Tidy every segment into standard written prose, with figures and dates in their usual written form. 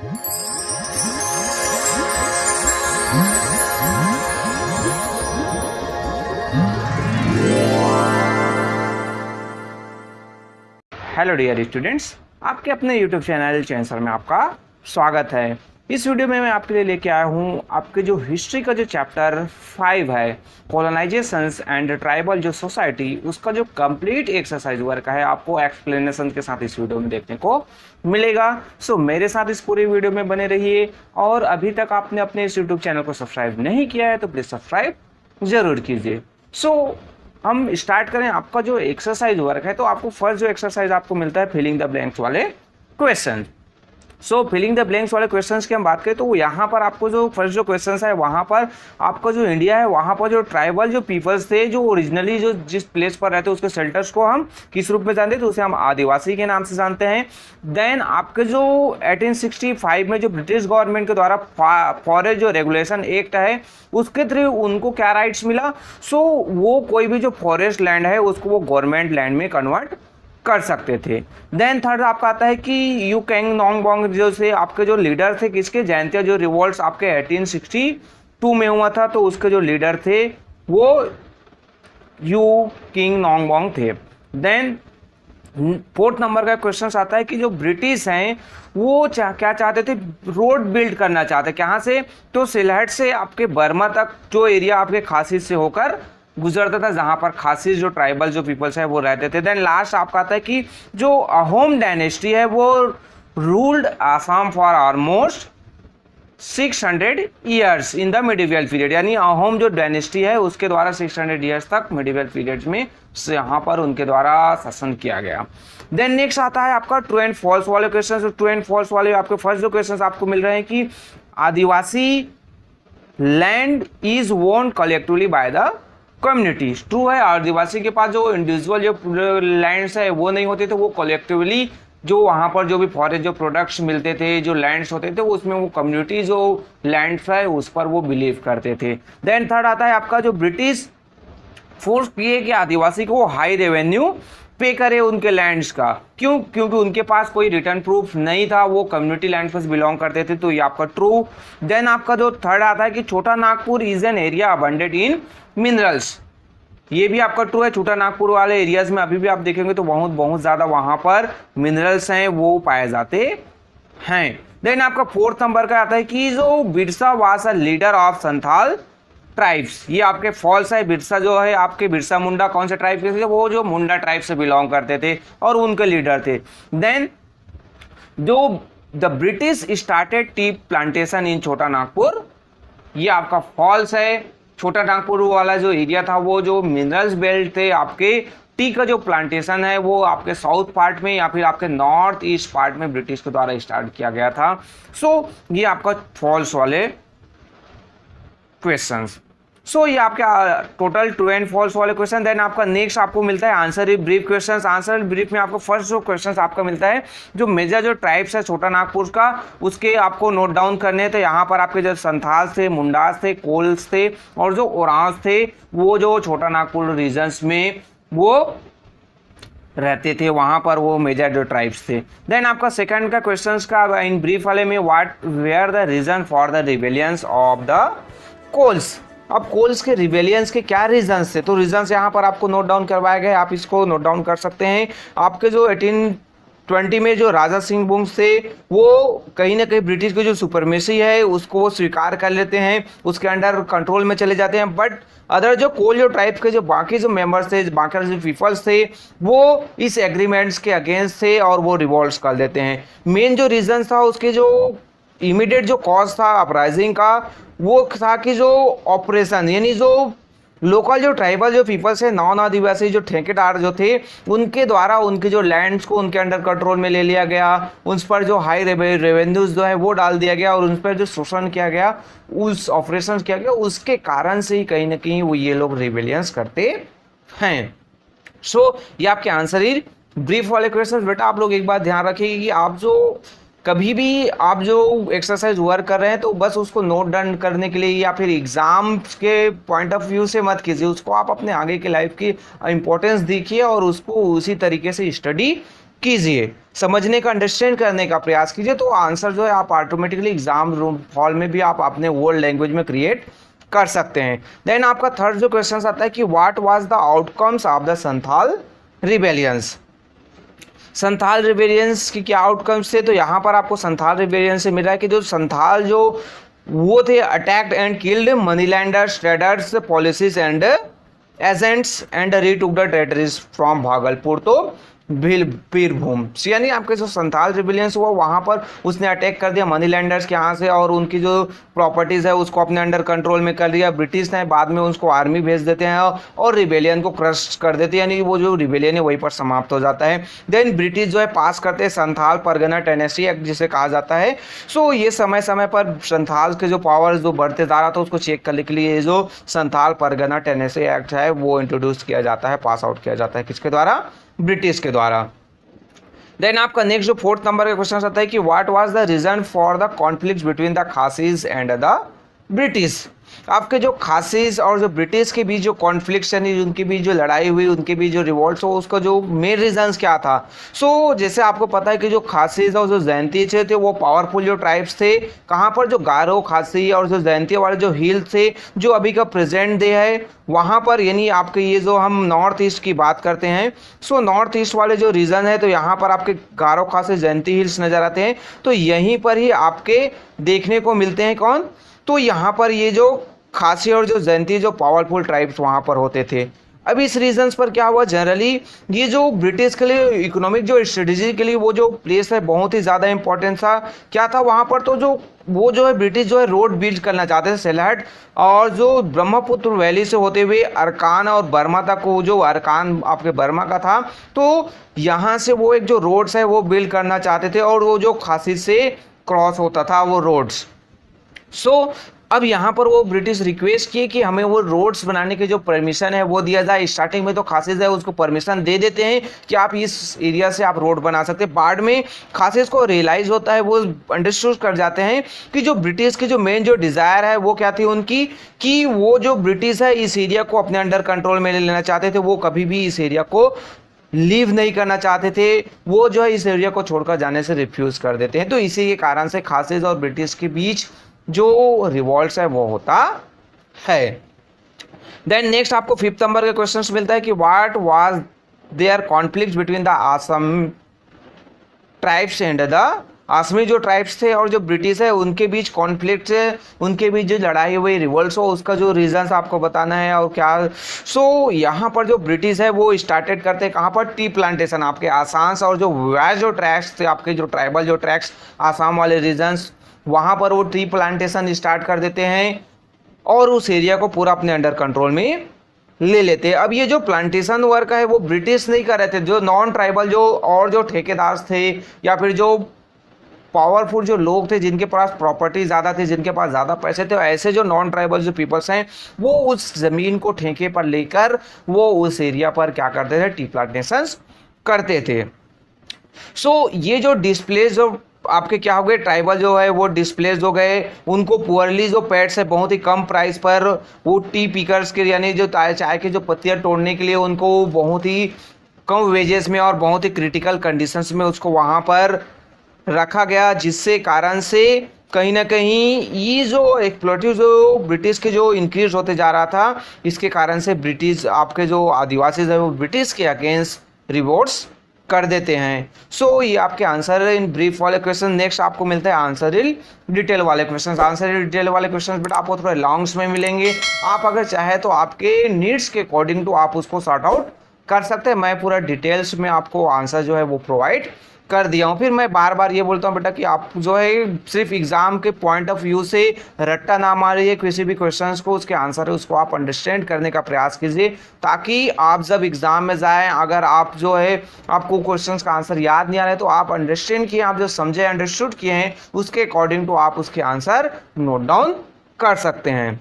Hello dear students, आपके अपने YouTube channel चैंसर में आपका स्वागत है। इस वीडियो में मैं आपके लिए लेके आया हूँ आपके जो हिस्ट्री का जो चैप्टर 5 है, कॉलोनाइजेशंस एंड ट्राइबल जो सोसाइटी, उसका जो कंप्लीट एक्सरसाइज वर्क है आपको एक्सप्लेनेशन के साथ इस वीडियो में देखने को मिलेगा। सो मेरे साथ इस पूरे वीडियो में बने रहिए, और अभी तक आपने अपने इस यूट्यूब चैनल को सब्सक्राइब नहीं किया है तो प्लीज़ सब्सक्राइब जरूर कीजिए। हम स्टार्ट करें आपका जो एक्सरसाइज वर्क है। तो आपको फर्स्ट जो एक्सरसाइज आपको मिलता है फिलिंग द ब्लैंक्स वाले क्वेश्चन। फिलिंग द ब्लैंक्स वाले क्वेश्चंस की हम बात करें तो यहाँ पर आपको जो फर्स्ट जो क्वेश्चंस है, वहाँ पर आपका जो इंडिया है, वहाँ पर जो ट्राइबल जो पीपल्स थे जो ओरिजिनली जो जिस प्लेस पर रहते उसके शेल्टर्स को हम किस रूप में जानते हैं, तो उसे हम आदिवासी के नाम से जानते हैं। देन आपके जो 1865 में जो ब्रिटिश गवर्नमेंट के द्वारा फॉरेस्ट जो रेगुलेशन एक्ट है उसके थ्रू उनको क्या राइट्स मिला, वो कोई भी जो फॉरेस्ट लैंड है उसको वो गवर्नमेंट लैंड में कन्वर्ट कर सकते थे। देन थर्ड आपका आता है कि यू कैंग नोंग बोंग, जो से आपके जो लीडर थे किसके, जैंतिया जो रिवोल्ट्स आपके 1862 में हुआ था, तो उसके जो लीडर थे वो यू किंग नोंग बोंग थे। देन फोर्थ नंबर का क्वेश्चन आता है कि जो ब्रिटिश हैं वो क्या चाहते थे, रोड बिल्ड करना चाहते, कहाँ से, तो सिलहट से आपके बर्मा तक जो एरिया आपके खासी से होकर गुजरता था, जहां पर खासी जो ट्राइबल जो पीपल्स है वो रहते थे। देन लास्ट आपका आता है कि जो अहोम डायनेस्टी है वो ruled Assam for almost 600 years in the medieval period, यानी अहोम जो डायनेस्टी है उसके द्वारा 600 ईयर्स तक मिडिवल पीरियड में यहाँ पर उनके द्वारा शासन किया गया। देन नेक्स्ट आता है आपका ट्रू एंड फॉल्स वाले क्वेश्चन। ट्रू एंड फॉल्स वाले आपके फर्स्ट जो क्वेश्चन आपको मिल रहे हैं कि आदिवासी land is owned collectively by the community. True है, आदिवासी के पास जो इंडिविजुअल जो लैंड्स है वो नहीं होते थे, वो कलेक्टिवली जो वहाँ पर जो भी फॉरेस्ट जो प्रोडक्ट्स मिलते थे, जो लैंड्स होते थे, उसमें वो कम्युनिटी जो लैंड्स है उस पर वो बिलीव करते थे। देन थर्ड आता है आपका जो ब्रिटिश फोर्स किए कि आदिवासी को हाई रेवेन्यू पे करे उनके लैंड्स का, क्योंकि उनके पास कोई रिटर्न प्रूफ नहीं था, वो कम्युनिटी लैंड पर बिलोंग करते थे, तो ये आपका ट्रू। देन आपका जो थर्ड आता है कि छोटा Nagpur is an area abundant in minerals, ये भी आपका ट्रू है। छोटा नागपुर वाले एरियाज में अभी भी आप देखेंगे तो बहुत ज़्यादा वहाँ पर मिनरल्स हैं वो पाए जाते हैं। देन आपका फोर्थ नंबर का आता है कि जो Birsa was a leader of Santhal tribes, ये आपके फॉल्स है। बिरसा जो है आपके बिरसा मुंडा कौन से ट्राइब के थे, वो जो मुंडा ट्राइब से बिलोंग करते थे और उनके लीडर थे। देन जो the British started tea plantation in छोटा नागपुर, ये आपका फॉल्स है। छोटा नागपुर वाला जो एरिया था वो जो मिनरल्स बेल्ट थे, आपके टी का जो प्लांटेशन है वो आपके साउथ पार्ट में या फिर आपके नॉर्थ ईस्ट पार्ट में ब्रिटिश के द्वारा स्टार्ट किया गया था। ये आपका फॉल्स वाले क्वेश्चंस। ये आपका टोटल ट्रू एंड फॉल्स वाले क्वेश्चन। देन आपका नेक्स्ट आपको मिलता है answer in brief questions. Answer in brief में आपको फर्स्ट जो क्वेश्चंस आपका मिलता है, जो मेजर जो ट्राइब्स है छोटा नागपुर का, उसके आपको नोट डाउन करने हैं। तो यहाँ पर आपके जो संथाल थे, मुंडास थे, कोल्स थे और जो ओरांस थे, वो जो छोटा नागपुर रीजन्स में वो रहते थे, वहां पर वो मेजर जो ट्राइब्स थे। देन आपका सेकंड का क्वेश्चंस का इन ब्रीफ वाले में what were the reason for the rebellions of the Kols. अब कोल्स के रिबेलियंस के क्या रीजंस थे, तो रीजंस यहाँ पर आपको नोट डाउन करवाए गए, आप इसको नोट डाउन कर सकते हैं। आपके जो 1820 में जो राजा सिंह बुंग्स थे वो कहीं ना कहीं ब्रिटिश की जो सुपरमेसी है उसको वो स्वीकार कर लेते हैं, उसके अंडर कंट्रोल में चले जाते हैं। बट अदर जो कोल जो ट्राइब के जो बाकी जो मेंबर्स थे, बाकी जो पीपल्स थे, वो इस एग्रीमेंट्स के अगेंस्ट थे और वो रिवॉल्ट्स कर देते हैं। मेन जो रीजन था उसके जो इमीडिएट जो कॉज था अपराइजिंग का, वो था कि जो ऑपरेशन, यानी जो लोकल जो ट्राइबल जो पीपल्स है, नॉन आदिवासी जो ठेकेदार जो थे, उनके द्वारा उनके जो लैंड्स को उनके अंडर कंट्रोल में ले लिया गया, उन पर जो हाई रेवेन्यूज जो है वो डाल दिया गया और उन पर जो शोषण किया गया, उस ऑपरेशन किया गया, उसके कारण से ही कहीं ना कहीं वो ये लोग रिबेलियंस करते हैं। ये आपके आंसर ही ब्रीफ वाले क्वेश्चन। बेटा आप लोग एक बात ध्यान रखिए कि आप जो कभी भी आप जो एक्सरसाइज वर्क कर रहे हैं तो बस उसको नोट डाउन करने के लिए या फिर एग्जाम्स के पॉइंट ऑफ व्यू से मत कीजिए, उसको आप अपने आगे के लाइफ की इंपॉर्टेंस देखिए और उसको उसी तरीके से स्टडी कीजिए, समझने का, अंडरस्टैंड करने का प्रयास कीजिए, तो आंसर जो है आप ऑटोमेटिकली एग्जाम रूम हॉल में भी आप अपने वर्ड लैंग्वेज में क्रिएट कर सकते हैं। देन आपका थर्ड जो क्वेश्चन आता है कि what was the outcomes of the Santhal rebellions. Santhal rebellions की क्या आउटकम्स थे, तो यहाँ पर आपको संथाल रिबेलियन से मिल रहा है कि जो संथाल जो वो थे attacked and killed moneylenders, traders, policies and agents and retook the territories from Bhagalpur to Birbhum. यानी आपके जो संथाल रिबेलियंस हुआ वहाँ पर उसने अटैक कर दिया मनी लैंडर्स के यहाँ से और उनकी जो प्रॉपर्टीज़ है उसको अपने अंडर कंट्रोल में कर लिया। ब्रिटिश ने बाद में उसको आर्मी भेज देते हैं और रिबेलियन को क्रश कर देते हैं, यानी वो जो रिबेलियन है वहीं पर समाप्त हो जाता है। देन ब्रिटिश जो है पास करते हैं संथाल परगना टेनेसी एक्ट जिसे कहा जाता है। सो ये समय समय पर संथाल के जो पावर्स जो बढ़ते जा रहा था उसको चेक करने के लिए जो संथाल परगना टेनेसी एक्ट है वो इंट्रोड्यूस किया जाता है, पास आउट किया जाता है, किसके द्वारा, ब्रिटिश के द्वारा। देन आपका नेक्स्ट जो फोर्थ नंबर का क्वेश्चन आता है कि what was the reason for the conflict between the Khasis and the British. आपके जो खासीज और जो ब्रिटिश के बीच जो कॉन्फ्लिक्ट यानी उनके बीच जो लड़ाई हुई, उनके बीच जो रिवॉल्ट हो, उसका जो मेन रीजंस क्या था। सो जैसे आपको पता है कि जो खासीज और जो जयंती थे वो पावरफुल जो ट्राइब्स थे, कहाँ पर, जो गारो, खासी और जो जयंती वाले जो हिल्स थे जो अभी का प्रेजेंट डे है वहाँ पर, यानी आपके ये जो हम नॉर्थ ईस्ट की बात करते हैं, सो नॉर्थ ईस्ट वाले जो रीजन है तो यहाँ पर आपके गारो, खासी, जयंती हिल्स नजर आते हैं। तो यहीं पर ही आपके देखने को मिलते हैं कौन, तो यहाँ पर ये जो खासी और जो जयंती जो पावरफुल ट्राइब्स वहाँ पर होते थे। अब इस रीजन्स पर क्या हुआ, जनरली ये जो ब्रिटिश के लिए इकोनॉमिक जो स्ट्रेटजी के लिए वो जो प्लेस है बहुत ही ज़्यादा इंपॉर्टेंट था। क्या था वहाँ पर, तो जो वो जो है ब्रिटिश जो है रोड बिल्ड करना चाहते थे सेलहट और जो ब्रह्मपुत्र वैली से होते हुए अरकान और बर्मा तक, वो जो अरकान आपके बर्मा का था, तो यहाँ से वो एक जो रोड्स है वो बिल्ड करना चाहते थे और वो जो खासी से क्रॉस होता था वो रोड्स। सो अब यहाँ पर वो ब्रिटिश रिक्वेस्ट किए कि हमें वो रोड्स बनाने के जो परमिशन है वो दिया जाए। स्टार्टिंग में तो खासिस है उसको परमिशन दे देते हैं कि आप इस एरिया से आप रोड बना सकते हैं। बाद में खासिस को रियलाइज होता है, वो अंडरस्टूड कर जाते हैं कि जो ब्रिटिश की जो मेन जो डिज़ायर है वो क्या थी उनकी, कि वो जो ब्रिटिश है इस एरिया को अपने अंडर कंट्रोल में ले लेना चाहते थे। वो कभी भी इस एरिया को लीव नहीं करना चाहते थे, वो जो है इस एरिया को छोड़कर जाने से रिफ्यूज़ कर देते हैं। तो इसी के कारण से खासिस और ब्रिटिश के बीच जो रिवॉल्ट्स है वो होता है। देन नेक्स्ट आपको फिफ्थ नंबर का क्वेश्चन मिलता है कि what was there conflict between the Assam tribes and the Assamese जो ट्राइब्स थे और जो ब्रिटिश है उनके बीच कॉन्फ्लिक्ट है, उनके बीच जो लड़ाई हुई रिवॉल्ट्स हो उसका जो रीजंस आपको बताना है और क्या। सो यहाँ पर जो ब्रिटिश है वो स्टार्टेड करते हैं कहाँ पर, टी प्लांटेशन आपके आसाम और जो वैज जो ट्रैक्स थे आपके जो ट्राइबल जो ट्रैक्स आसाम वाले रीजन्स वहाँ पर वो ट्री प्लांटेशन स्टार्ट कर देते हैं और उस एरिया को पूरा अपने अंडर कंट्रोल में ले लेते हैं। अब ये जो प्लांटेशन वर्क है वो ब्रिटिश नहीं कर रहे थे, जो नॉन ट्राइबल जो और जो ठेकेदार थे या फिर जो पावरफुल जो लोग थे जिनके पास प्रॉपर्टी ज़्यादा थी, जिनके पास ज़्यादा पैसे थे, ऐसे जो नॉन ट्राइबल जो पीपल्स हैं वो उस ज़मीन को ठेके पर लेकर वो उस एरिया पर क्या करते थे, टी प्लांटेशन करते थे। सो ये जो डिस्प्लेस जो आपके क्या हो गए, ट्राइबल जो है वो डिस्प्लेस हो गए, उनको पुअरली जो पेट्स है बहुत ही कम प्राइस पर वो टी पिकर्स के यानी जो चाय के जो पत्तियां तोड़ने के लिए उनको बहुत ही कम वेजेस में और बहुत ही क्रिटिकल कंडीशंस में उसको वहाँ पर रखा गया, जिससे कारण से कहीं ना कहीं ये जो एक्सप्लोटिव जो ब्रिटिश के जो इंक्रीज होते जा रहा था, इसके कारण से ब्रिटिश आपके जो आदिवासी है वो ब्रिटिश के अगेंस्ट रिवोल्ट्स कर देते हैं। सो ये आपके आंसर है इन ब्रीफ वाले क्वेश्चन। नेक्स्ट आपको मिलता है आंसर इन डिटेल वाले क्वेश्चन। आंसर इन डिटेल वाले क्वेश्चन बट आपको थोड़े लॉन्ग्स में मिलेंगे, आप अगर चाहे तो आपके नीड्स के अकॉर्डिंग टू आप उसको सॉर्ट आउट कर सकते हैं। मैं पूरा डिटेल्स में आपको आंसर जो है वो प्रोवाइड कर दिया हूँ। फिर मैं बार बार ये बोलता हूँ बेटा कि आप जो है सिर्फ एग्जाम के पॉइंट ऑफ व्यू से रट्टा ना मारिए किसी भी क्वेश्चंस को, उसके आंसर है उसको आप अंडरस्टैंड करने का प्रयास कीजिए, ताकि आप जब एग्जाम में जाएं अगर आप जो है आपको क्वेश्चंस का आंसर याद नहीं आ रहा है तो आप अंडरस्टैंड किए, आप जो समझे अंडरस्टूड किए हैं उसके अकॉर्डिंग टू आप उसके आंसर नोट डाउन कर सकते हैं।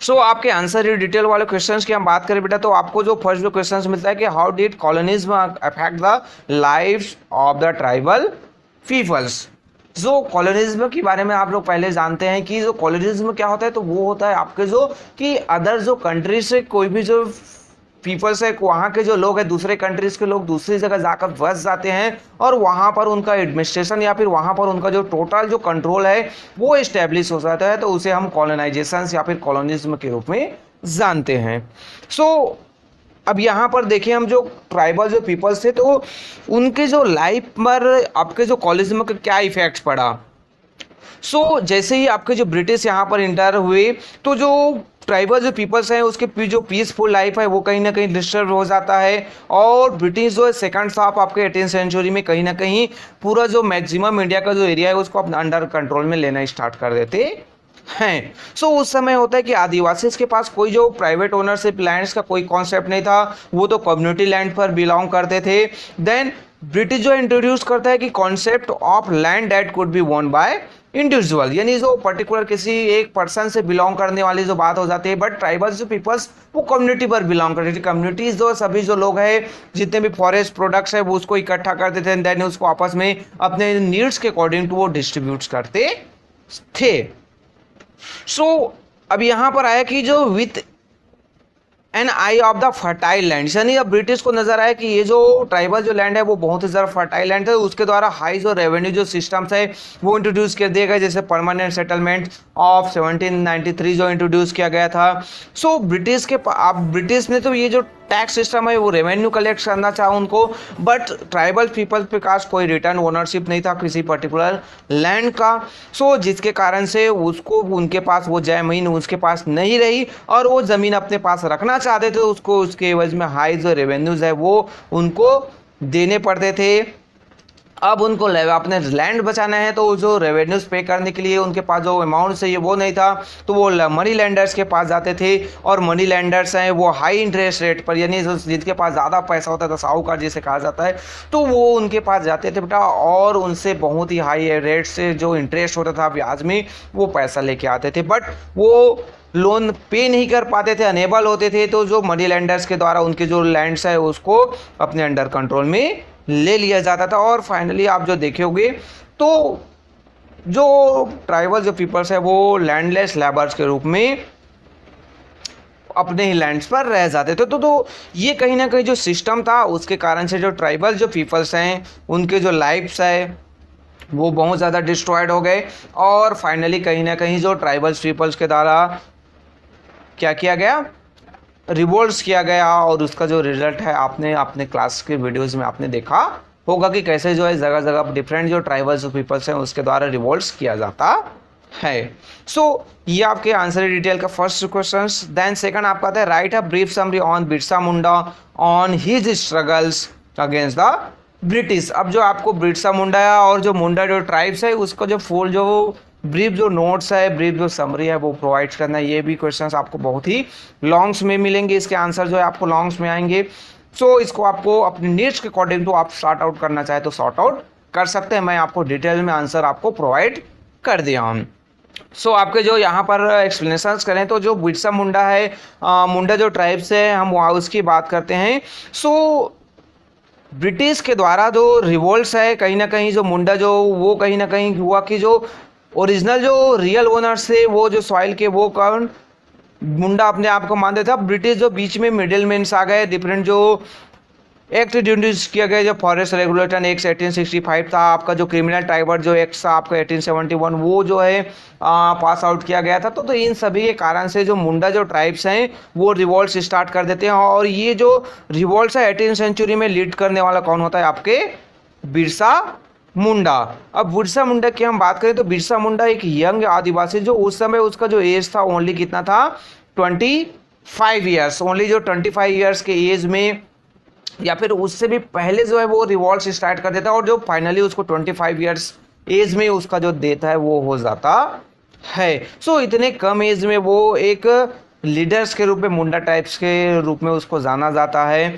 सो आपके आंसर डिटेल वाले क्वेश्चंस की हम बात करें बेटा तो आपको जो फर्स्ट जो क्वेश्चंस मिलता है कि how did colonialism affect the life of the tribal peoples. जो कॉलोनिज्म के बारे में आप लोग पहले जानते हैं कि जो कॉलोनिज्म क्या होता है, तो वो होता है आपके जो कि अदर जो कंट्री से कोई भी जो पीपल्स है, वहाँ के जो लोग हैं, दूसरे कंट्रीज के लोग दूसरी जगह जाकर बस जाते हैं और वहाँ पर उनका एडमिनिस्ट्रेशन या फिर वहाँ पर उनका जो टोटल जो कंट्रोल है वो इस्टेब्लिश हो जाता है, तो उसे हम कॉलोनाइजेशन या फिर कॉलोनिज्म के रूप में जानते हैं। सो अब यहाँ पर देखिए, हम जो ट्राइबल जो पीपल्स थे तो उनके जो लाइफ पर आपके जो कॉलोनिज्म का क्या इफेक्ट पड़ा। जैसे ही आपके जो ब्रिटिश यहाँ पर इंटर हुए तो जो ट्राइबल जो पीपल्स हैं उसके जो पीसफुल लाइफ है वो कहीं ना कहीं डिस्टर्ब हो जाता है, और ब्रिटिश जो है सेकंड हाफ आपके 18th सेंचुरी में कहीं ना कहीं पूरा जो मैक्सिमम इंडिया का जो एरिया है उसको अपना अंडर कंट्रोल में लेना स्टार्ट कर देते हैं। उस समय होता है कि आदिवासी के पास कोई जो प्राइवेट ओनरशिप लैंड्स का कोई कॉन्सेप्ट नहीं था, वो तो कम्युनिटी लैंड पर बिलोंग करते थे। देन ब्रिटिश जो इंट्रोड्यूस करता है कि concept of land that could be owned by individual, यानी जो पर्टिकुलर किसी एक पर्सन से बिलोंग करने वाली जो बात हो जाती है, बट ट्राइबल जो पीपल्स वो कम्युनिटी पर बिलोंग करते थे। कम्युनिटीज जो सभी जो लोग हैं जितने भी फॉरेस्ट प्रोडक्ट्स है वो उसको इकट्ठा करते थे, देन उसको आपस में अपने नीड्स के अकॉर्डिंग टू वो डिस्ट्रीब्यूट करते थे। अब यहाँ पर आया कि जो with an I of the fertile land, यानी अब ब्रिटिश को नजर आया कि ये जो ट्राइबल जो लैंड है वो बहुत ही ज़्यादा फर्टाइल लैंड है, उसके द्वारा हाई जो रेवेन्यू जो सिस्टम्स है वो इंट्रोड्यूस कर दिए गए, जैसे परमानेंट सेटलमेंट ऑफ 1793 जो इंट्रोड्यूस किया गया था। ब्रिटिश ने तो ये जो टैक्स सिस्टम है वो रेवेन्यू कलेक्ट करना चाहा उनको, बट ट्राइबल पीपल के पास कोई रिटर्न ओनरशिप नहीं था किसी पर्टिकुलर लैंड का। जिसके कारण से उसको उनके पास वो जमीन उसके पास नहीं रही, और वो ज़मीन अपने पास रखना चाहते थे, उसको उसके एवज में हाई जो रेवेन्यूज़ है वो उनको देने पड़ते थे। अब उनको अपने लैंड बचाना है, तो जो रेवेन्यूज पे करने के लिए उनके पास जो अमाउंट चाहिए वो नहीं था, तो वो मनी लैंडर्स के पास जाते थे, और मनी लैंडर्स हैं वो हाई इंटरेस्ट रेट पर, यानी जिनके पास ज़्यादा पैसा होता था, साहूकार जिसे कहा जाता है, तो वो उनके पास जाते थे बेटा, और उनसे बहुत ही हाई रेट से जो इंटरेस्ट होता था ब्याज में वो पैसा लेके आते थे, बट वो लोन पे नहीं कर पाते थे, अनेबल होते थे, तो जो मनी लैंडर्स के द्वारा उनके जो लैंड्स है उसको अपने अंडर कंट्रोल में ले लिया जाता था। और फाइनली आप जो देखोगे तो जो ट्राइबल जो पीपल्स है वो लैंडलेस लेबर्स के रूप में अपने ही लैंड्स पर रह जाते थे। तो ये कहीं ना कहीं जो सिस्टम था उसके कारण से जो ट्राइबल जो पीपल्स हैं उनके जो लाइफ्स है वो बहुत ज़्यादा डिस्ट्रॉयड हो गए, और फाइनली कहीं ना कहीं जो ट्राइबल्स पीपल्स के द्वारा क्या किया गया, रिवोल्ट्स किया गया, और उसका जो रिजल्ट है आपने अपने क्लास के वीडियोस में आपने देखा होगा कि कैसे जो है जगह जगह डिफरेंट जो ट्राइबल्स पीपल्स हैं उसके द्वारा रिवोल्ट्स किया जाता है। ये आपके आंसर डिटेल का फर्स्ट क्वेश्चन। देन सेकंड आपका आता है right a brief summary on Birsa Munda on his struggles against the British. अब जो आपको बिरसा मुंडा और जो मुंडा जो ट्राइब्स है उसका जो फुल जो ब्रीफ जो नोट्स है, ब्रीफ जो समरी है वो प्रोवाइड करना है। ये भी क्वेश्चंस आपको बहुत ही लॉन्ग्स में मिलेंगे, इसके आंसर जो है आपको लॉन्ग्स में आएंगे। इसको आपको अपने नीड्स के अकॉर्डिंग टू आप सॉर्ट आउट करना चाहे तो सॉर्ट आउट कर सकते हैं। मैं आपको डिटेल में आंसर आपको प्रोवाइड कर दिया हूँ। आपके जो यहाँ पर एक्सप्लेनेशंस करें तो जो बिरसा मुंडा है, मुंडा जो ट्राइब्स है हम वहाँ उसकी बात करते हैं। ब्रिटिश के द्वारा जो रिवोल्ट्स है कहीं ना कहीं जो मुंडा जो वो कहीं ना कहीं हुआ कि जो ओरिजिनल जो रियल ओनर्स थे वो जो सॉइल के वो कौन मुंडा अपने आप को मानते था। ब्रिटिश जो बीच में मिडिल मैन्स आ गए, डिफरेंट जो एक्ट इंट्रोड्यूस किया गया, जो फॉरेस्ट रेगुलेशन एक्ट 1865 था, आपका जो क्रिमिनल ट्राइबर जो एक्ट था आपका 1871 वो जो है पास आउट किया गया था। तो इन सभी के कारण से जो मुंडा जो ट्राइब्स हैं वो रिवॉल्ट्स स्टार्ट कर देते हैं, और ये जो रिवॉल्ट्स है 18th सेंचुरी में लीड करने वाला कौन होता है, आपके बिरसा मुंडा। अब बिरसा मुंडा की हम बात करें तो बिरसा मुंडा एक यंग आदिवासी, जो उस समय उसका जो एज था ओनली कितना था 25 ईयर्स, ओनली जो 25 ईयर्स के एज में या फिर उससे भी पहले जो है वो रिवॉल्ट स्टार्ट कर देता है, और जो फाइनली उसको 25 ईयर्स एज में उसका जो डेथ है वो हो जाता है। इतने कम एज में वो एक लीडर्स के रूप में मुंडा टाइप्स के रूप में उसको जाना जाता है।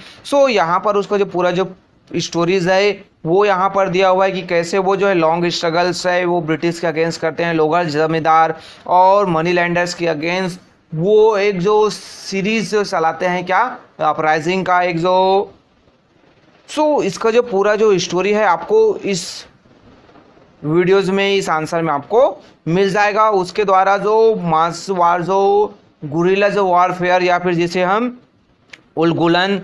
यहाँ पर उसका जो पूरा जो स्टोरीज है वो यहाँ पर दिया हुआ है कि कैसे वो जो है लॉन्ग स्ट्रगल्स है वो ब्रिटिश के अगेंस्ट करते हैं, लोकल जमींदार और मनी लैंडर्स के अगेंस्ट वो एक जो सीरीज चलाते हैं क्या अपराइजिंग का एक जो इसका जो पूरा जो स्टोरी है आपको इस वीडियोस में इस आंसर में आपको मिल जाएगा। उसके द्वारा जो मास वार जो गुरिल्ला जो वॉरफेयर या फिर जिसे हम उलगुलन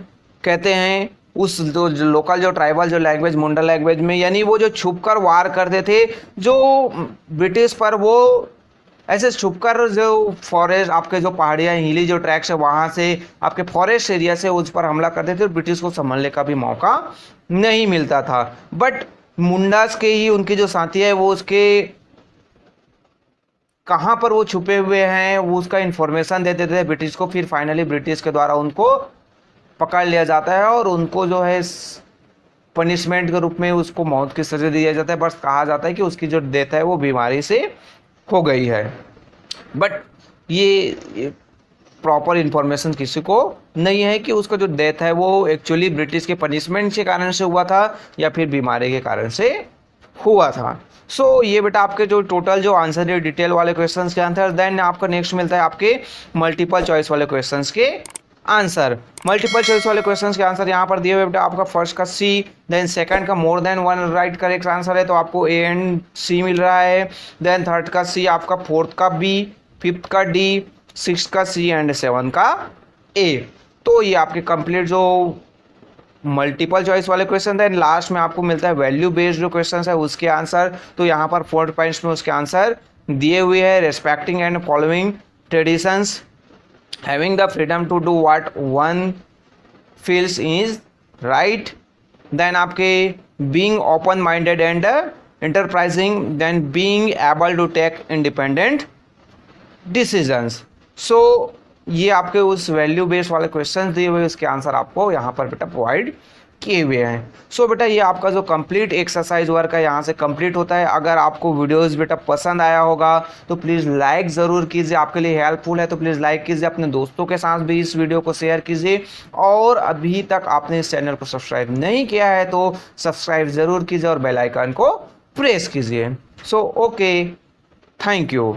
कहते हैं उस जो लोकल जो ट्राइबल जो लैंग्वेज मुंडा लैंग्वेज में, यानी वो जो छुपकर वार करते थे जो ब्रिटिश पर, वो ऐसे छुपकर जो फॉरेस्ट आपके जो पहाड़ियाँ हिली जो ट्रैक्स है वहाँ से आपके फॉरेस्ट एरिया से उस पर हमला करते थे और ब्रिटिश को संभलने का भी मौका नहीं मिलता था। बट मुंडास के ही उनके जो साथी है वो उसके कहाँ पर वो छुपे हुए हैं वो उसका इन्फॉर्मेशन देते थे ब्रिटिश को। फिर फाइनली ब्रिटिश के द्वारा उनको पकड़ लिया जाता है और उनको जो है पनिशमेंट के रूप में उसको मौत की सजा दिया जाता है। बस कहा जाता है कि उसकी जो डेथ है वो बीमारी से हो गई है। बट ये प्रॉपर इन्फॉर्मेशन किसी को नहीं है कि उसका जो डेथ है वो एक्चुअली ब्रिटिश के पनिशमेंट के कारण से हुआ था या फिर बीमारी के कारण से हुआ था। सो ये बेटा आपके जो टोटल जो आंसर है डिटेल वाले क्वेश्चंस के आंसर। देन आपका नेक्स्ट मिलता है आपके मल्टीपल चॉइस वाले क्वेश्चंस के आंसर। मल्टीपल चॉइस वाले क्वेश्चंस के आंसर यहाँ पर दिए हुए बेटा आपका फर्स्ट का सी, देन सेकंड का more than one right correct answer है तो आपको ए एंड सी मिल रहा है। देन थर्ड का सी आपका, फोर्थ का बी, फिफ्थ का डी, सिक्स का सी एंड सेवन का ए। तो ये आपके कंप्लीट जो मल्टीपल चॉइस वाले क्वेश्चन है। लास्ट में आपको मिलता है वैल्यू बेस्ड जो क्वेश्चन है उसके आंसर। तो यहाँ पर 4 पॉइंट्स में उसके आंसर दिए हुए हैं। Respecting and following traditions, having the freedom to do what one feels is right, then आपके being open minded and enterprising, then being able to take independent decisions। so ये आपके उस वैल्यू बेस्ड वाले question दिए हुए उसके answer आपको यहाँ पर बेटा प्रोवाइड किए हुए हैं। सो बेटा ये आपका जो कंप्लीट एक्सरसाइज वर्क है यहाँ से कंप्लीट होता है। अगर आपको वीडियोस बेटा पसंद आया होगा तो प्लीज़ लाइक ज़रूर कीजिए, आपके लिए हेल्पफुल है तो प्लीज़ लाइक कीजिए, अपने दोस्तों के साथ भी इस वीडियो को शेयर कीजिए। और अभी तक आपने इस चैनल को सब्सक्राइब नहीं किया है तो सब्सक्राइब ज़रूर कीजिए और बेल आइकन को प्रेस कीजिए। So okay, thank you.